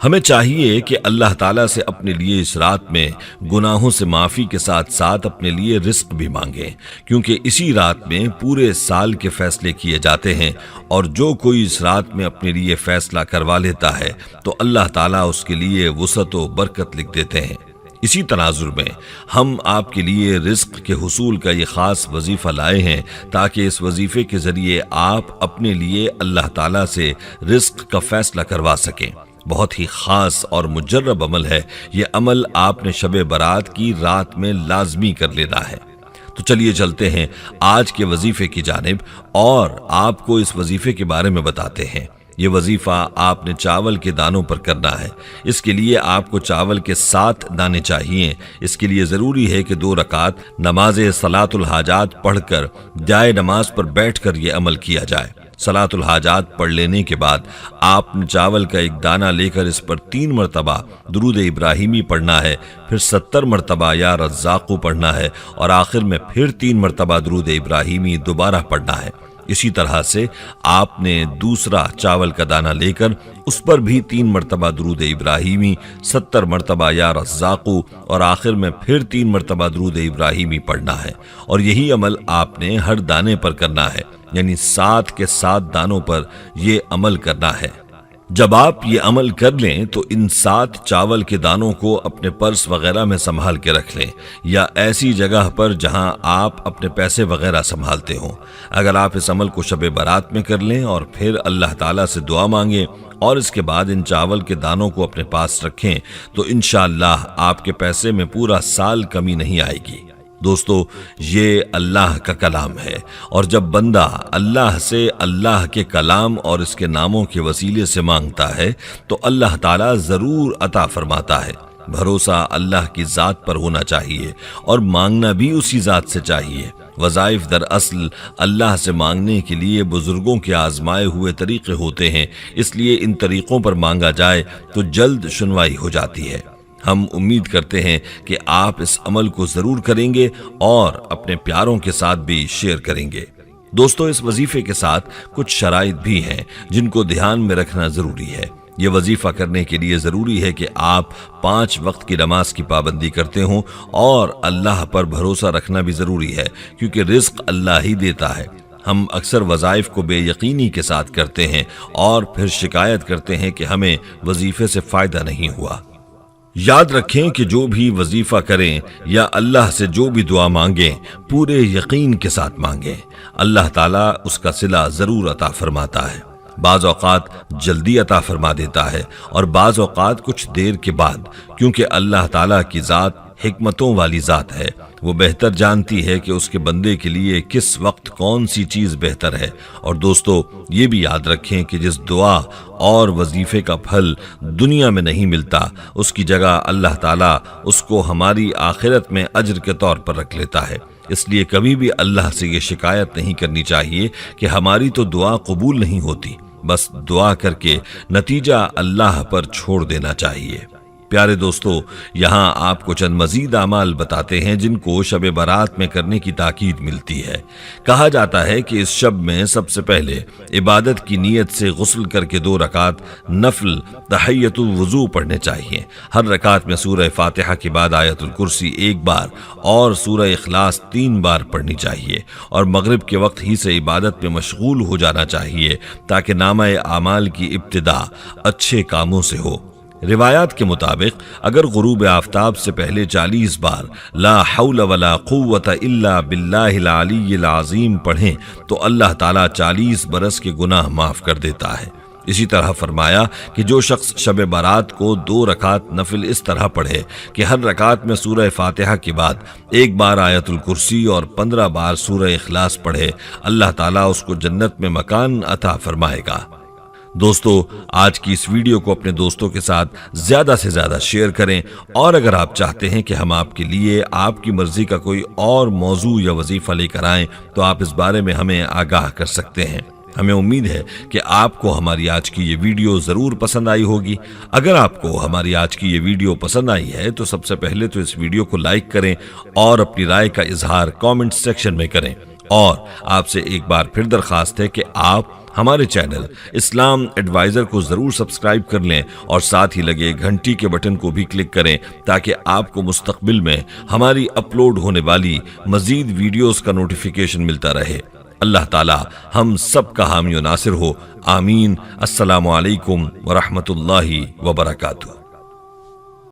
ہمیں چاہیے کہ اللہ تعالیٰ سے اپنے لیے اس رات میں گناہوں سے معافی کے ساتھ ساتھ اپنے لیے رزق بھی مانگیں، کیونکہ اسی رات میں پورے سال کے فیصلے کیے جاتے ہیں، اور جو کوئی اس رات میں اپنے لیے فیصلہ کروا لیتا ہے تو اللہ تعالیٰ اس کے لیے وسعت و برکت لکھ دیتے ہیں۔ اسی تناظر میں ہم آپ کے لیے رزق کے حصول کا یہ خاص وظیفہ لائے ہیں تاکہ اس وظیفے کے ذریعے آپ اپنے لیے اللہ تعالیٰ سے رزق کا فیصلہ کروا سکیں۔ بہت ہی خاص اور مجرب عمل ہے یہ عمل، آپ نے شب برات کی رات میں لازمی کر لینا ہے۔ تو چلیے چلتے ہیں آج کے وظیفے کی جانب اور آپ کو اس وظیفے کے بارے میں بتاتے ہیں۔ یہ وظیفہ آپ نے چاول کے دانوں پر کرنا ہے۔ اس کے لیے آپ کو چاول کے 7 دانے چاہیے۔ اس کے لیے ضروری ہے کہ 2 رکعت نماز صلاۃ الحاجات پڑھ کر جائے نماز پر بیٹھ کر یہ عمل کیا جائے۔ صلاۃ الحاجات پڑھ لینے کے بعد آپ نے چاول کا 1 دانہ لے کر اس پر 3 مرتبہ درود ابراہیمی پڑھنا ہے، پھر 70 مرتبہ یا رزاقو پڑھنا ہے، اور آخر میں پھر 3 مرتبہ درود ابراہیمی دوبارہ پڑھنا ہے۔ اسی طرح سے آپ نے دوسرا چاول کا دانہ لے کر اس پر بھی 3 مرتبہ درود ابراہیمی، 70 مرتبہ یا رزاقو، اور آخر میں پھر 3 مرتبہ درود ابراہیمی پڑھنا ہے، اور یہی عمل آپ نے ہر دانے پر کرنا ہے، یعنی 7 کے 7 دانوں پر یہ عمل کرنا ہے۔ جب آپ یہ عمل کر لیں تو ان 7 چاول کے دانوں کو اپنے پرس وغیرہ میں سنبھال کے رکھ لیں، یا ایسی جگہ پر جہاں آپ اپنے پیسے وغیرہ سنبھالتے ہوں۔ اگر آپ اس عمل کو شب برات میں کر لیں اور پھر اللہ تعالیٰ سے دعا مانگیں اور اس کے بعد ان چاول کے دانوں کو اپنے پاس رکھیں تو انشاءاللہ آپ کے پیسے میں پورا سال کمی نہیں آئے گی۔ دوستو، یہ اللہ کا کلام ہے، اور جب بندہ اللہ سے اللہ کے کلام اور اس کے ناموں کے وسیلے سے مانگتا ہے تو اللہ تعالیٰ ضرور عطا فرماتا ہے۔ بھروسہ اللہ کی ذات پر ہونا چاہیے اور مانگنا بھی اسی ذات سے چاہیے۔ وظائف دراصل اللہ سے مانگنے کے لیے بزرگوں کے آزمائے ہوئے طریقے ہوتے ہیں، اس لیے ان طریقوں پر مانگا جائے تو جلد سنوائی ہو جاتی ہے۔ ہم امید کرتے ہیں کہ آپ اس عمل کو ضرور کریں گے اور اپنے پیاروں کے ساتھ بھی شیئر کریں گے۔ دوستو، اس وظیفے کے ساتھ کچھ شرائط بھی ہیں جن کو دھیان میں رکھنا ضروری ہے۔ یہ وظیفہ کرنے کے لیے ضروری ہے کہ آپ 5 وقت کی نماز کی پابندی کرتے ہوں، اور اللہ پر بھروسہ رکھنا بھی ضروری ہے کیونکہ رزق اللہ ہی دیتا ہے۔ ہم اکثر وظائف کو بے یقینی کے ساتھ کرتے ہیں اور پھر شکایت کرتے ہیں کہ ہمیں وظیفے سے فائدہ نہیں ہوا۔ یاد رکھیں کہ جو بھی وظیفہ کریں یا اللہ سے جو بھی دعا مانگیں پورے یقین کے ساتھ مانگیں، اللہ تعالیٰ اس کا صلہ ضرور عطا فرماتا ہے۔ بعض اوقات جلدی عطا فرما دیتا ہے اور بعض اوقات کچھ دیر کے بعد، کیونکہ اللہ تعالیٰ کی ذات حکمتوں والی ذات ہے۔ وہ بہتر جانتی ہے کہ اس کے بندے کے لیے کس وقت کون سی چیز بہتر ہے۔ اور دوستو، یہ بھی یاد رکھیں کہ جس دعا اور وظیفے کا پھل دنیا میں نہیں ملتا، اس کی جگہ اللہ تعالیٰ اس کو ہماری آخرت میں اجر کے طور پر رکھ لیتا ہے۔ اس لیے کبھی بھی اللہ سے یہ شکایت نہیں کرنی چاہیے کہ ہماری تو دعا قبول نہیں ہوتی، بس دعا کر کے نتیجہ اللہ پر چھوڑ دینا چاہیے۔ پیارے دوستو، یہاں آپ کو چند مزید اعمال بتاتے ہیں جن کو شب برات میں کرنے کی تاکید ملتی ہے۔ کہا جاتا ہے کہ اس شب میں سب سے پہلے عبادت کی نیت سے غسل کر کے 2 رکعت نفل تحیۃ الوضو پڑھنے چاہیے۔ ہر رکعت میں سورہ فاتحہ کے بعد آیت الکرسی 1 بار اور سورہ اخلاص 3 بار پڑھنی چاہیے، اور مغرب کے وقت ہی سے عبادت میں مشغول ہو جانا چاہیے تاکہ نامہ اعمال کی ابتدا اچھے کاموں سے ہو۔ روایات کے مطابق اگر غروب آفتاب سے پہلے 40 بار لا حول ولا قوت الا باللہ العلی العظیم پڑھیں تو اللہ تعالیٰ 40 برس کے گناہ معاف کر دیتا ہے۔ اسی طرح فرمایا کہ جو شخص شب برات کو 2 رکعت نفل اس طرح پڑھے کہ ہر رکعت میں سورہ فاتحہ کے بعد 1 بار آیت الکرسی اور 15 بار سورہ اخلاص پڑھے، اللہ تعالیٰ اس کو جنت میں مکان عطا فرمائے گا۔ دوستو، آج کی اس ویڈیو کو اپنے دوستوں کے ساتھ زیادہ سے زیادہ شیئر کریں، اور اگر آپ چاہتے ہیں کہ ہم آپ کے لیے آپ کی مرضی کا کوئی اور موضوع یا وظیفہ لے کر آئیں تو آپ اس بارے میں ہمیں آگاہ کر سکتے ہیں۔ ہمیں امید ہے کہ آپ کو ہماری آج کی یہ ویڈیو ضرور پسند آئی ہوگی۔ اگر آپ کو ہماری آج کی یہ ویڈیو پسند آئی ہے تو سب سے پہلے تو اس ویڈیو کو لائک کریں اور اپنی رائے کا اظہار کامنٹ سیکشن میں کریں، اور آپ سے ایک بار پھر درخواست ہے کہ آپ ہمارے چینل اسلام ایڈوائزر کو ضرور سبسکرائب کر لیں اور ساتھ ہی لگے گھنٹی کے بٹن کو بھی کلک کریں تاکہ آپ کو مستقبل میں ہماری اپلوڈ ہونے والی مزید ویڈیوز کا نوٹیفیکیشن ملتا رہے۔ اللہ تعالی ہم سب کا حامی و ناصر ہو، آمین۔ السلام علیکم ورحمۃ اللہ وبرکاتہ۔